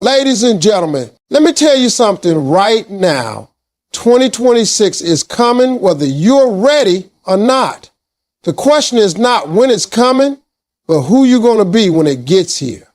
Ladies and gentlemen, let me tell you something right now. 2026 is coming whether you're ready or not. The question is not when it's coming, but who you're going to be when it gets here.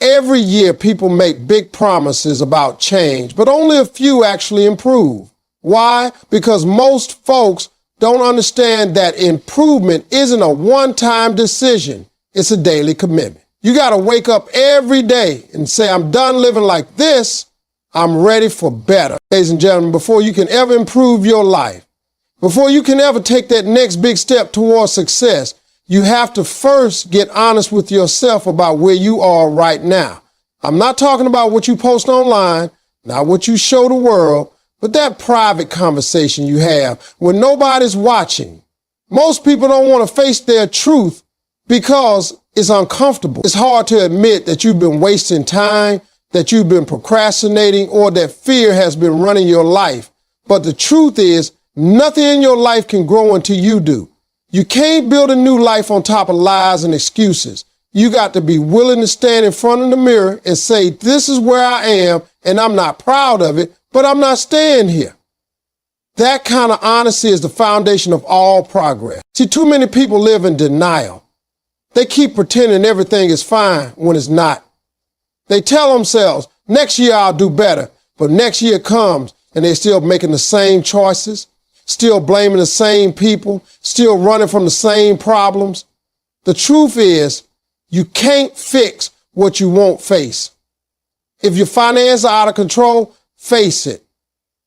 Every year people make big promises about change, but only a few actually improve. Why? Because most folks don't understand that improvement isn't a one-time decision. It's a daily commitment. You got to wake up every day and say, I'm done living like this. I'm ready for better. Ladies and gentlemen, before you can ever improve your life, before you can ever take that next big step towards success, you have to first get honest with yourself about where you are right now. I'm not talking about what you post online, not what you show the world, but that private conversation you have when nobody's watching. Most people don't want to face their truth because it's uncomfortable. It's hard to admit that you've been wasting time, that you've been procrastinating, or that fear has been running your life. But the truth is, nothing in your life can grow until you do. You can't build a new life on top of lies and excuses. You got to be willing to stand in front of the mirror and say, this is where I am, and I'm not proud of it, but I'm not staying here. That kind of honesty is the foundation of all progress. See, too many people live in denial. They keep pretending everything is fine when it's not. They tell themselves, next year I'll do better, but next year comes and they're still making the same choices, still blaming the same people, still running from the same problems. The truth is, you can't fix what you won't face. If your finances are out of control, face it.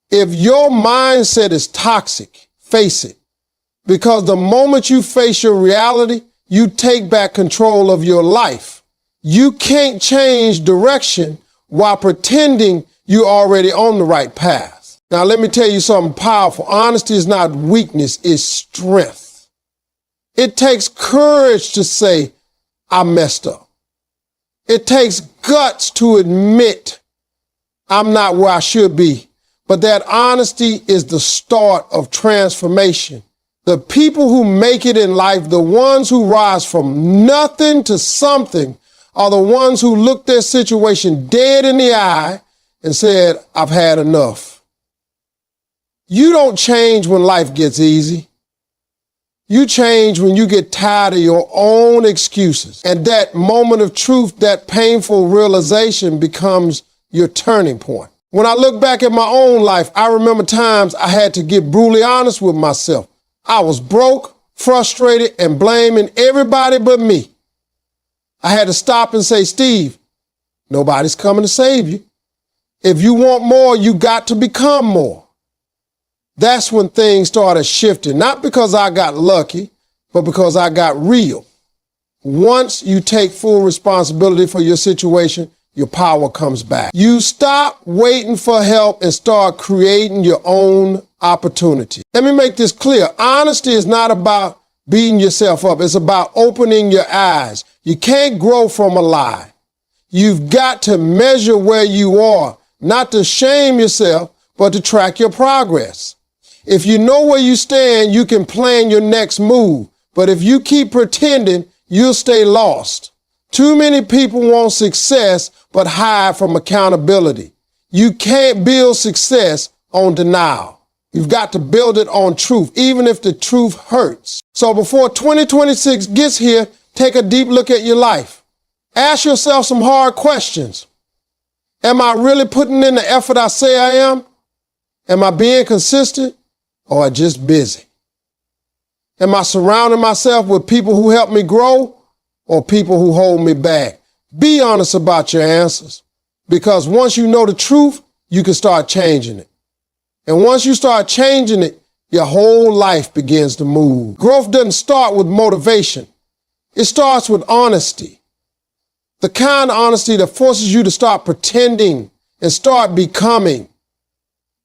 If your mindset is toxic, face it. Because the moment you face your reality, you take back control of your life. You can't change direction while pretending you're already on the right path. Now, let me tell you something powerful. Honesty is not weakness, it's strength. It takes courage to say, I messed up. It takes guts to admit I'm not where I should be. But that honesty is the start of transformation. The people who make it in life, the ones who rise from nothing to something, are the ones who looked their situation dead in the eye and said, I've had enough. You don't change when life gets easy. You change when you get tired of your own excuses. And that moment of truth, that painful realization becomes your turning point. When I look back at my own life, I remember times I had to get brutally honest with myself. I was broke, frustrated, and blaming everybody but me. I had to stop and say, Steve, nobody's coming to save you. If you want more, you got to become more. That's when things started shifting, not because I got lucky, but because I got real. Once you take full responsibility for your situation, your power comes back. You stop waiting for help and start creating your own opportunity. Let me make this clear. Honesty is not about beating yourself up. It's about opening your eyes. You can't grow from a lie. You've got to measure where you are, not to shame yourself, but to track your progress. If you know where you stand, you can plan your next move. But if you keep pretending, you'll stay lost. Too many people want success, but hide from accountability. You can't build success on denial. You've got to build it on truth, even if the truth hurts. So before 2026 gets here, take a deep look at your life. Ask yourself some hard questions. Am I really putting in the effort I say I am? Am I being consistent or just busy? Am I surrounding myself with people who help me grow or people who hold me back? Be honest about your answers, because once you know the truth, you can start changing it. And once you start changing it, your whole life begins to move. Growth doesn't start with motivation. It starts with honesty. The kind of honesty that forces you to start pretending and start becoming.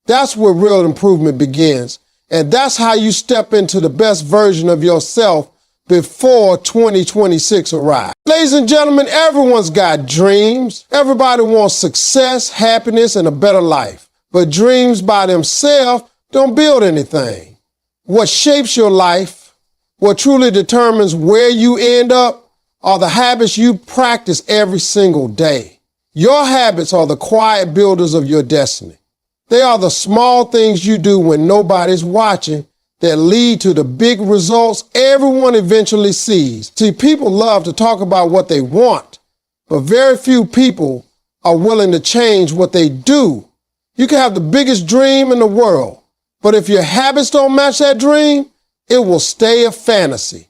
That's where real improvement begins. And that's how you step into the best version of yourself before 2026 arrives. Ladies and gentlemen, everyone's got dreams. Everybody wants success, happiness, and a better life. But dreams by themselves don't build anything. What shapes your life, what truly determines where you end up, are the habits you practice every single day. Your habits are the quiet builders of your destiny. They are the small things you do when nobody's watching that lead to the big results everyone eventually sees. See, people love to talk about what they want, but very few people are willing to change what they do. You can have the biggest dream in the world, but if your habits don't match that dream, it will stay a fantasy.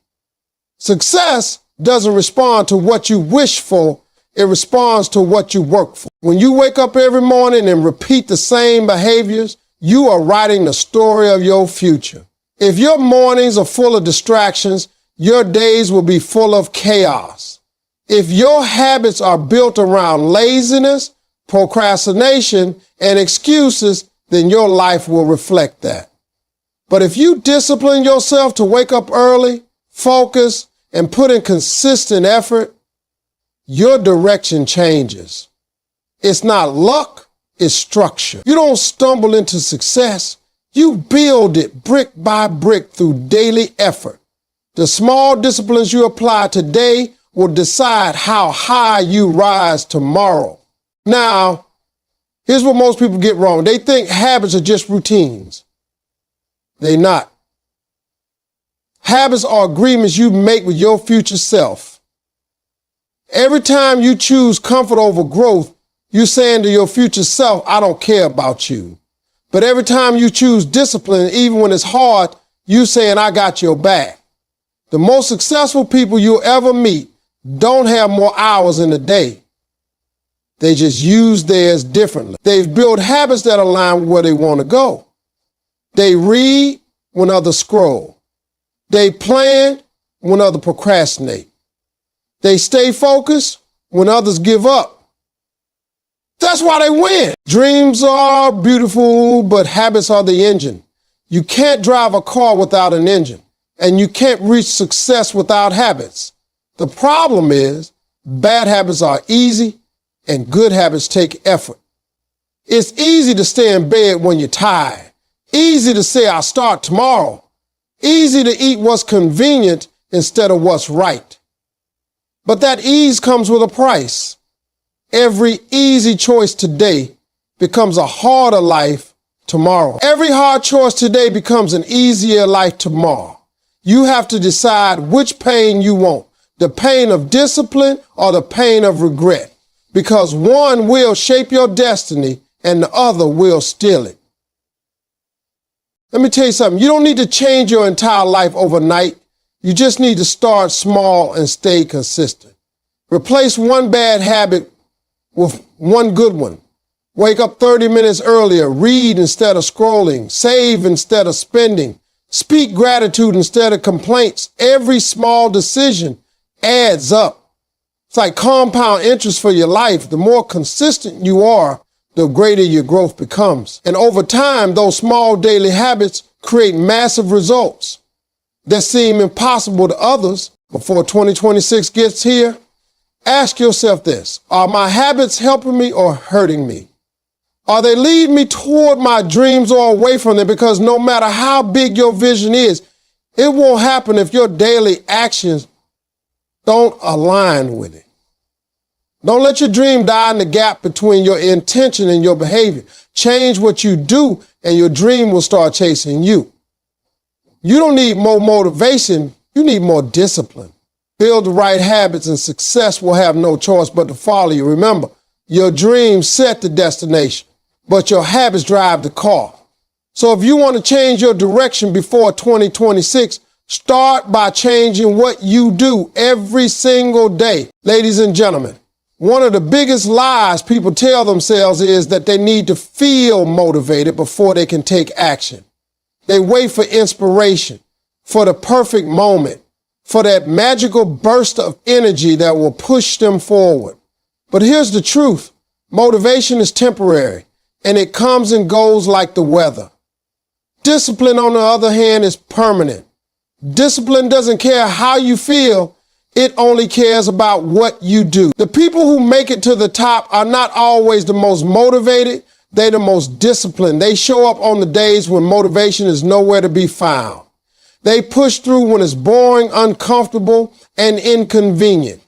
Success doesn't respond to what you wish for, it responds to what you work for. When you wake up every morning and repeat the same behaviors, you are writing the story of your future. If your mornings are full of distractions, your days will be full of chaos. If your habits are built around laziness, procrastination, and excuses, then your life will reflect that. But if you discipline yourself to wake up early, focus, and put in consistent effort, your direction changes. It's not luck, it's structure. You don't stumble into success. You build it brick by brick through daily effort. The small disciplines you apply today will decide how high you rise tomorrow. Now, here's what most people get wrong. They think habits are just routines. They're not. Habits are agreements you make with your future self. Every time you choose comfort over growth, you're saying to your future self, I don't care about you. But every time you choose discipline, even when it's hard, you're saying, I got your back. The most successful people you'll ever meet don't have more hours in the day. They just use theirs differently. They've built habits that align with where they want to go. They read when others scroll. They plan when others procrastinate. They stay focused when others give up. That's why they win. Dreams are beautiful, but habits are the engine. You can't drive a car without an engine, and you can't reach success without habits. The problem is, bad habits are easy, and good habits take effort. It's easy to stay in bed when you're tired. Easy to say, I'll start tomorrow. Easy to eat what's convenient instead of what's right. But that ease comes with a price. Every easy choice today becomes a harder life tomorrow. Every hard choice today becomes an easier life tomorrow. You have to decide which pain you want, the pain of discipline or the pain of regret, because one will shape your destiny and the other will steal it. Let me tell you something. You don't need to change your entire life overnight. You just need to start small and stay consistent. Replace one bad habit with one good one. Wake up 30 minutes earlier, read instead of scrolling, save instead of spending, speak gratitude instead of complaints. Every small decision adds up. It's like compound interest for your life. The more consistent you are, the greater your growth becomes. And over time, those small daily habits create massive results that seem impossible to others. Before 2026 gets here, ask yourself this: are my habits helping me or hurting me? Are they leading me toward my dreams or away from them? Because no matter how big your vision is, it won't happen if your daily actions don't align with it. Don't let your dream die in the gap between your intention and your behavior. Change what you do and your dream will start chasing you. You don't need more motivation, you need more discipline. Build the right habits and success will have no choice but to follow you. Remember, your dreams set the destination, but your habits drive the car. So if you want to change your direction before 2026, start by changing what you do every single day. Ladies and gentlemen, one of the biggest lies people tell themselves is that they need to feel motivated before they can take action. They wait for inspiration, for the perfect moment, for that magical burst of energy that will push them forward. But here's the truth. Motivation is temporary, and it comes and goes like the weather. Discipline, on the other hand, is permanent. Discipline doesn't care how you feel. It only cares about what you do. The people who make it to the top are not always the most motivated. They're the most disciplined. They show up on the days when motivation is nowhere to be found. They push through when it's boring, uncomfortable, and inconvenient.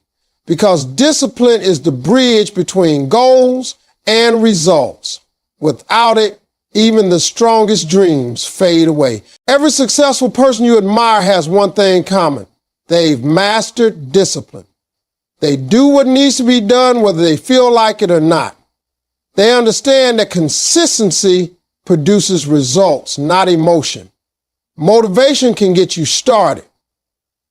because discipline is the bridge between goals and results. Without it, even the strongest dreams fade away. Every successful person you admire has one thing in common. They've mastered discipline. They do what needs to be done whether they feel like it or not. They understand that consistency produces results, not emotion. Motivation can get you started,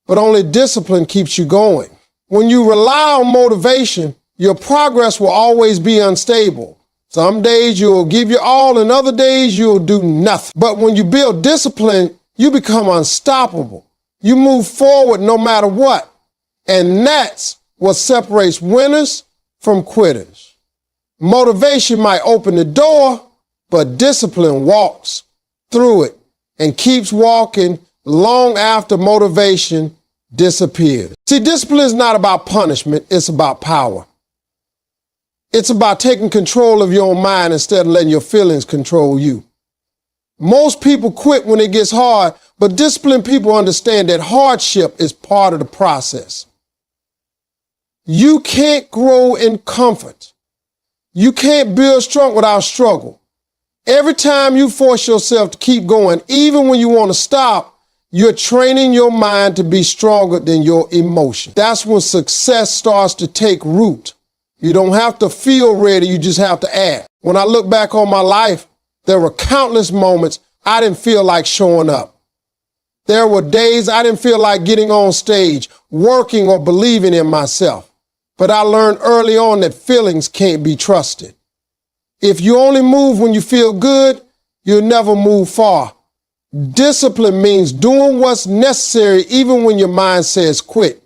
but only discipline keeps you going. When you rely on motivation, your progress will always be unstable. Some days you'll give your all and other days you'll do nothing. But when you build discipline, you become unstoppable. You move forward no matter what. And that's what separates winners from quitters. Motivation might open the door, but discipline walks through it and keeps walking long after motivation disappears. See, discipline is not about punishment, it's about power. It's about taking control of your own mind instead of letting your feelings control you. Most people quit when it gets hard, but disciplined people understand that hardship is part of the process. You can't grow in comfort. You can't build strength without struggle. Every time you force yourself to keep going, even when you want to stop, you're training your mind to be stronger than your emotion. That's when success starts to take root. You don't have to feel ready, you just have to act. When I look back on my life, there were countless moments I didn't feel like showing up. There were days I didn't feel like getting on stage, working or believing in myself. But I learned early on that feelings can't be trusted. If you only move when you feel good, you'll never move far. Discipline means doing what's necessary even when your mind says quit.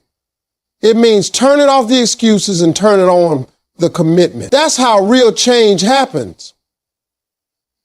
It means turning off the excuses and turning on the commitment. That's how real change happens.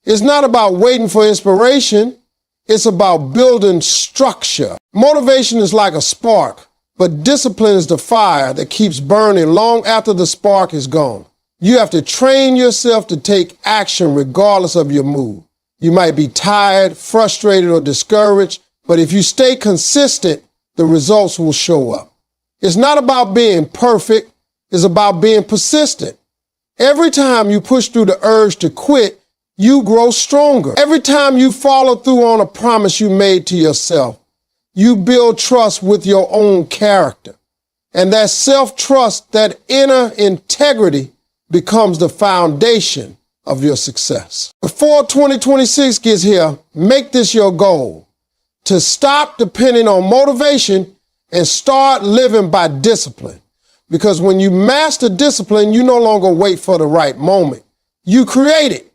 It's not about waiting for inspiration. It's about building structure. Motivation is like a spark, but discipline is the fire that keeps burning long after the spark is gone. You have to train yourself to take action regardless of your mood. You might be tired, frustrated, or discouraged, but if you stay consistent, the results will show up. It's not about being perfect. It's about being persistent. Every time you push through the urge to quit, you grow stronger. Every time you follow through on a promise you made to yourself, you build trust with your own character. And that self-trust, that inner integrity, becomes the foundation of your success. Before 2026 gets here, make this your goal: to stop depending on motivation and start living by discipline. Because when you master discipline, you no longer wait for the right moment. You create it.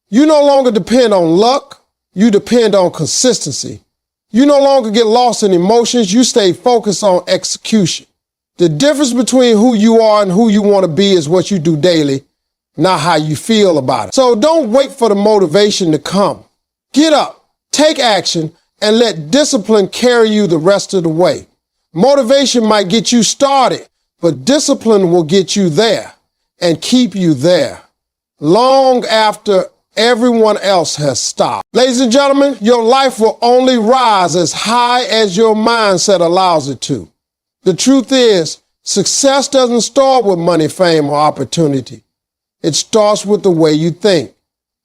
You no longer depend on luck. You depend on consistency. You no longer get lost in emotions. You stay focused on execution. The difference between who you are and who you want to be is what you do daily, not how you feel about it. So don't wait for the motivation to come. Get up, take action, and let discipline carry you the rest of the way. Motivation might get you started, but discipline will get you there and keep you there long after everyone else has stopped. Ladies and gentlemen, your life will only rise as high as your mindset allows it to. The truth is, success doesn't start with money, fame, or opportunity. It starts with the way you think.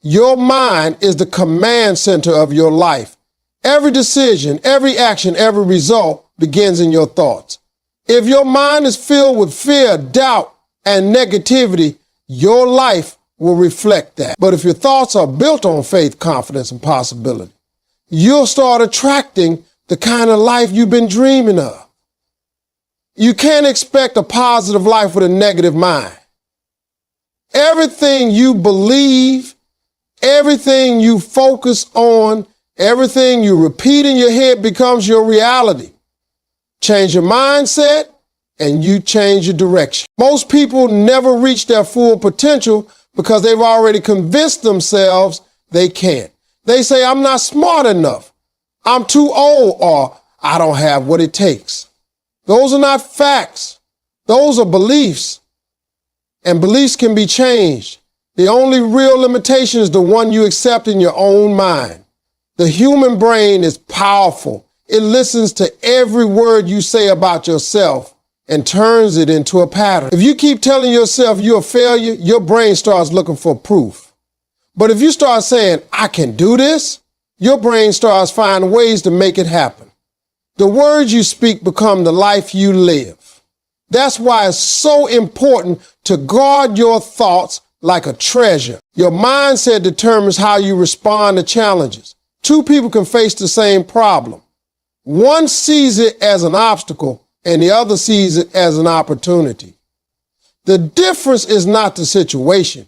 Your mind is the command center of your life. Every decision, every action, every result begins in your thoughts. If your mind is filled with fear, doubt, and negativity, your life will reflect that. But if your thoughts are built on faith, confidence, and possibility, you'll start attracting the kind of life you've been dreaming of. You can't expect a positive life with a negative mind. Everything you believe, everything you focus on, everything you repeat in your head becomes your reality. Change your mindset and you change your direction. Most people never reach their full potential because they've already convinced themselves they can't. They say, I'm not smart enough, I'm too old, or I don't have what it takes. Those are not facts. Those are beliefs. And beliefs can be changed. The only real limitation is the one you accept in your own mind. The human brain is powerful. It listens to every word you say about yourself and turns it into a pattern. If you keep telling yourself you're a failure, your brain starts looking for proof. But if you start saying, I can do this, your brain starts finding ways to make it happen. The words you speak become the life you live. That's why it's so important to guard your thoughts like a treasure. Your mindset determines how you respond to challenges. Two people can face the same problem. One sees it as an obstacle and the other sees it as an opportunity. The difference is not the situation,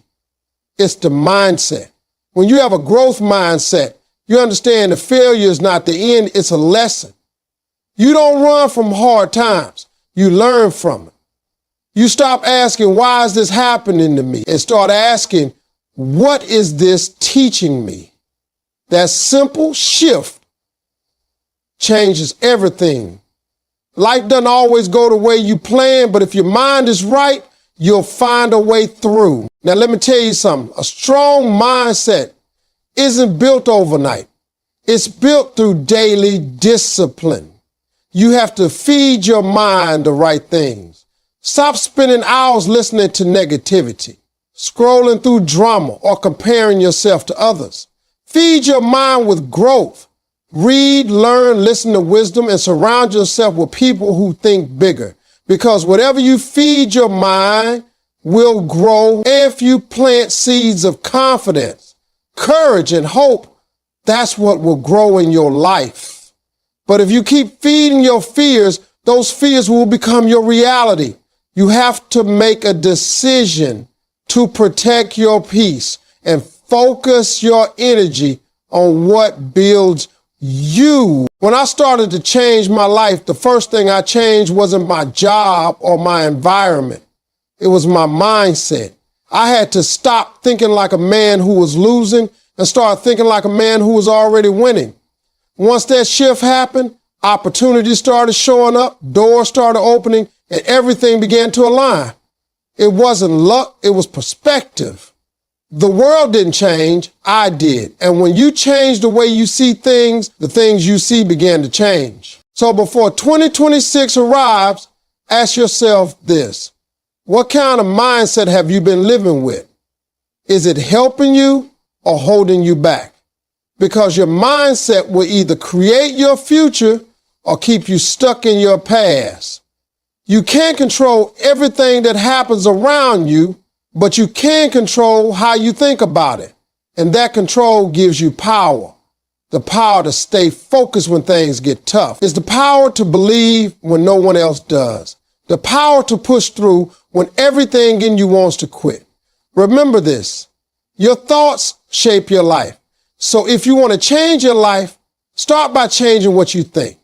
it's the mindset. When you have a growth mindset, you understand the failure is not the end, it's a lesson. You don't run from hard times, you learn from it. You stop asking, why is this happening to me? And start asking, what is this teaching me? That simple shift changes everything. Life doesn't always go the way you plan, but if your mind is right, you'll find a way through. Now, let me tell you something. A strong mindset isn't built overnight. It's built through daily discipline. You have to feed your mind the right things. Stop spending hours listening to negativity, scrolling through drama, or comparing yourself to others. Feed your mind with growth. Read, learn, listen to wisdom, and surround yourself with people who think bigger. Because whatever you feed your mind will grow. If you plant seeds of confidence, courage, and hope, that's what will grow in your life. But if you keep feeding your fears, those fears will become your reality. You have to make a decision to protect your peace and focus your energy on what builds you. When I started to change my life, the first thing I changed wasn't my job or my environment. It was my mindset. I had to stop thinking like a man who was losing and start thinking like a man who was already winning. Once that shift happened, opportunities started showing up, doors started opening, and everything began to align. It wasn't luck, it was perspective. The world didn't change, I did. And when you change the way you see things, the things you see began to change. So before 2026 arrives, ask yourself this. What kind of mindset have you been living with? Is it helping you or holding you back? Because your mindset will either create your future or keep you stuck in your past. You can't control everything that happens around you, but you can control how you think about it. And that control gives you power. The power to stay focused when things get tough. It's the power to believe when no one else does. The power to push through when everything in you wants to quit. Remember this, your thoughts shape your life. So if you want to change your life, start by changing what you think.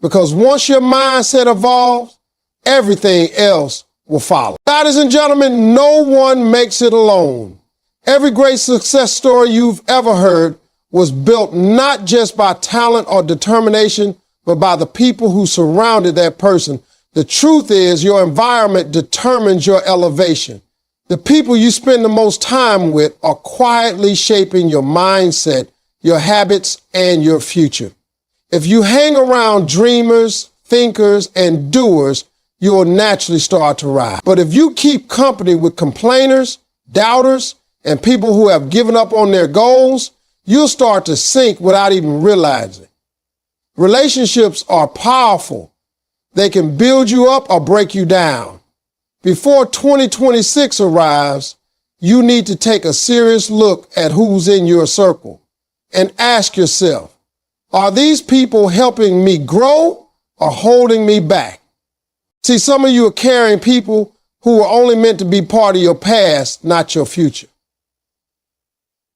Because once your mindset evolves, everything else will follow. Ladies and gentlemen, no one makes it alone. Every great success story you've ever heard was built not just by talent or determination, but by the people who surrounded that person. The truth is, your environment determines your elevation. The people you spend the most time with are quietly shaping your mindset, your habits, and your future. If you hang around dreamers, thinkers, and doers, you will naturally start to rise. But if you keep company with complainers, doubters, and people who have given up on their goals, you'll start to sink without even realizing. Relationships are powerful. They can build you up or break you down. Before 2026 arrives, you need to take a serious look at who's in your circle and ask yourself, are these people helping me grow or holding me back? See, some of you are carrying people who are only meant to be part of your past, not your future.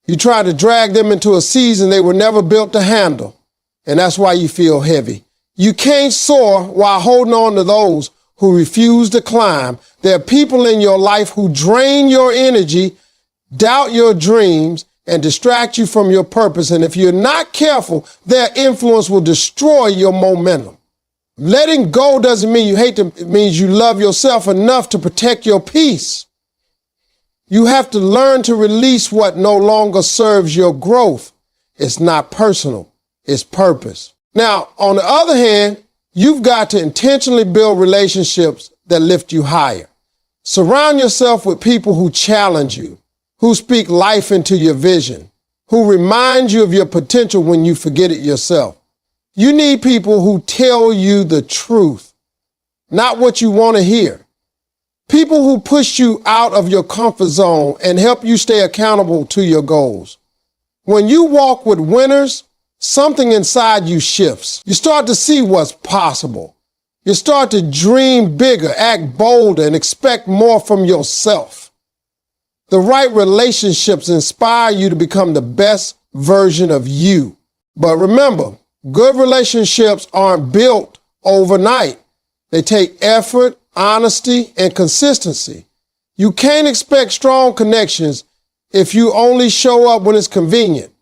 You try to drag them into a season they were never built to handle, and that's why you feel heavy. You can't soar while holding on to those who refuse to climb. There are people in your life who drain your energy, doubt your dreams, and distract you from your purpose. And if you're not careful, their influence will destroy your momentum. Letting go doesn't mean you hate them. It means you love yourself enough to protect your peace. You have to learn to release what no longer serves your growth. It's not personal, it's purpose. Now, on the other hand, you've got to intentionally build relationships that lift you higher. Surround yourself with people who challenge you, who speak life into your vision, who remind you of your potential when you forget it yourself. You need people who tell you the truth, not what you want to hear. People who push you out of your comfort zone and help you stay accountable to your goals. When you walk with winners, something inside you shifts. You start to see what's possible. You start to dream bigger, act bolder, and expect more from yourself. The right relationships inspire you to become the best version of you. But remember, good relationships aren't built overnight. They take effort, honesty, and consistency. You can't expect strong connections if you only show up when it's convenient.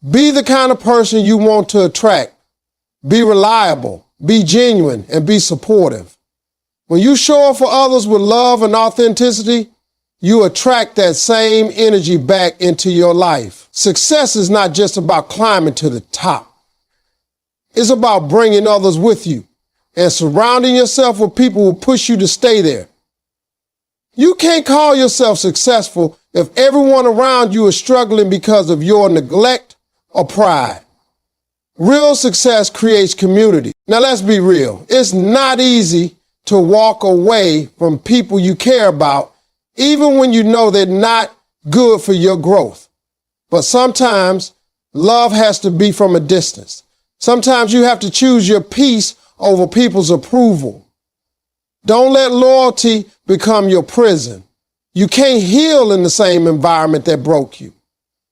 Be the kind of person you want to attract. Be reliable, be genuine, and be supportive. When you show up for others with love and authenticity, you attract that same energy back into your life. Success is not just about climbing to the top. It's about bringing others with you and surrounding yourself with people who push you to stay there. You can't call yourself successful if everyone around you is struggling because of your neglect or pride. Real success creates community. Now let's be real. It's not easy to walk away from people you care about, even when you know they're not good for your growth. But sometimes love has to be from a distance. Sometimes you have to choose your peace over people's approval. Don't let loyalty become your prison. You can't heal in the same environment that broke you.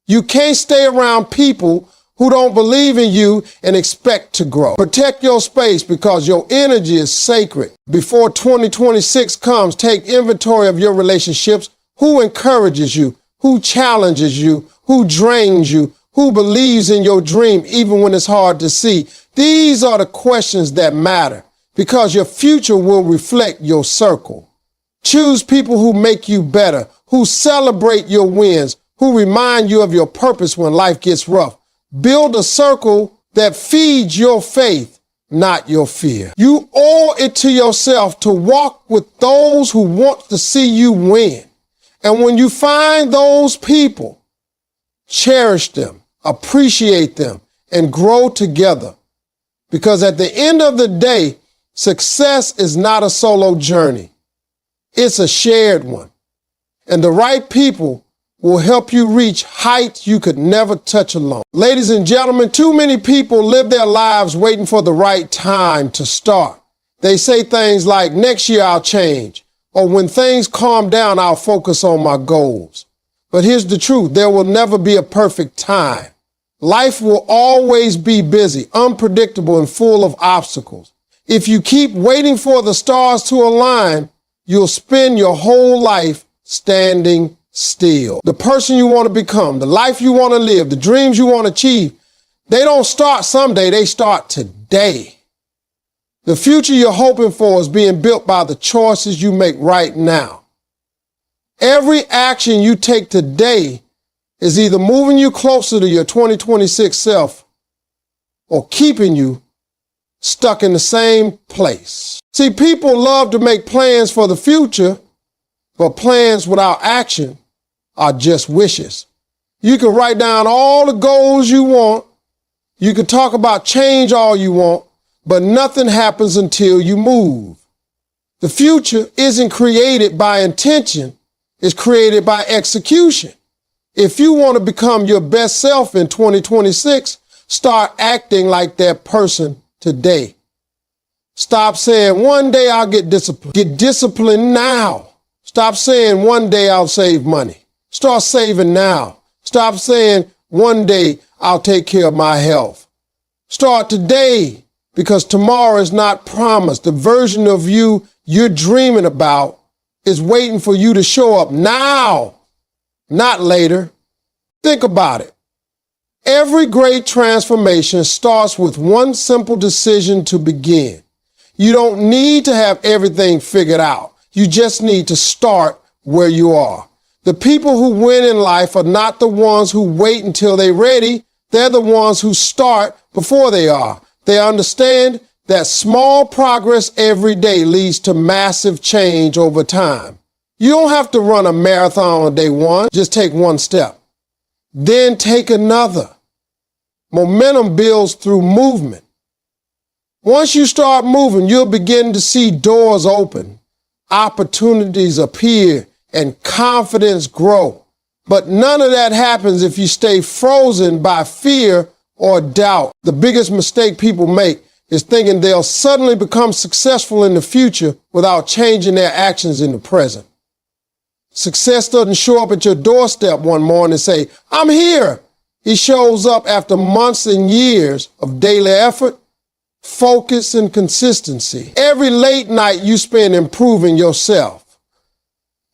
You can't stay around people who don't believe in you and expect to grow. Protect your space because your energy is sacred. Before 2026 comes, take inventory of your relationships. Who encourages you? Who challenges you? Who drains you? Who believes in your dream even when it's hard to see? These are the questions that matter because your future will reflect your circle. Choose people who make you better, who celebrate your wins, who remind you of your purpose when life gets rough. Build a circle that feeds your faith, not your fear. You owe it to yourself to walk with those who want to see you win. And when you find those people, cherish them, appreciate them, and grow together. Because at the end of the day, success is not a solo journey. It's a shared one. And the right people will help you reach heights you could never touch alone. Ladies and gentlemen, too many people live their lives waiting for the right time to start. They say things like, next year I'll change, or when things calm down, I'll focus on my goals. But here's the truth, there will never be a perfect time. Life will always be busy, unpredictable, and full of obstacles. If you keep waiting for the stars to align, you'll spend your whole life standing still. The person you want to become, the life you want to live, the dreams you want to achieve, they don't start someday, they start today. The future you're hoping for is being built by the choices you make right now. Every action you take today is either moving you closer to your 2026 self or keeping you stuck in the same place. See, people love to make plans for the future, but plans without action are just wishes. You can write down all the goals you want. You can talk about change all you want, but nothing happens until you move. The future isn't created by intention. It's created by execution. If you want to become your best self in 2026, start acting like that person today. Stop saying, one day I'll get disciplined. Get disciplined now. Stop saying, one day I'll save money. Start saving now. Stop saying, one day I'll take care of my health. Start today because tomorrow is not promised. The version of you you're dreaming about is waiting for you to show up now, not later. Think about it. Every great transformation starts with one simple decision to begin. You don't need to have everything figured out. You just need to start where you are. The people who win in life are not the ones who wait until they're ready. They're the ones who start before they are. They understand that small progress every day leads to massive change over time. You don't have to run a marathon on day one. Just take one step. Then take another. Momentum builds through movement. Once you start moving, you'll begin to see doors open, opportunities appear, and confidence grow. But none of that happens if you stay frozen by fear or doubt. The biggest mistake people make is thinking they'll suddenly become successful in the future without changing their actions in the present. Success doesn't show up at your doorstep one morning and say, "I'm here." It shows up after months and years of daily effort, focus, and consistency. Every late night you spend improving yourself.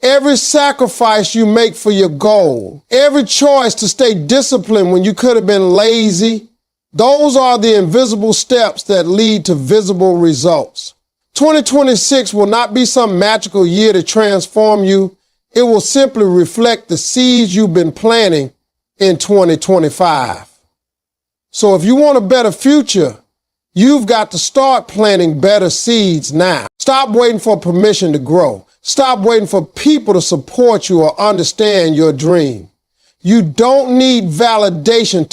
Every sacrifice you make for your goal. Every choice to stay disciplined when you could have been lazy. Those are the invisible steps that lead to visible results. 2026 will not be some magical year to transform you. It will simply reflect the seeds you've been planting in 2025. So if you want a better future, you've got to start planting better seeds now. Stop waiting for permission to grow. Stop waiting for people to support you or understand your dream. You don't need validation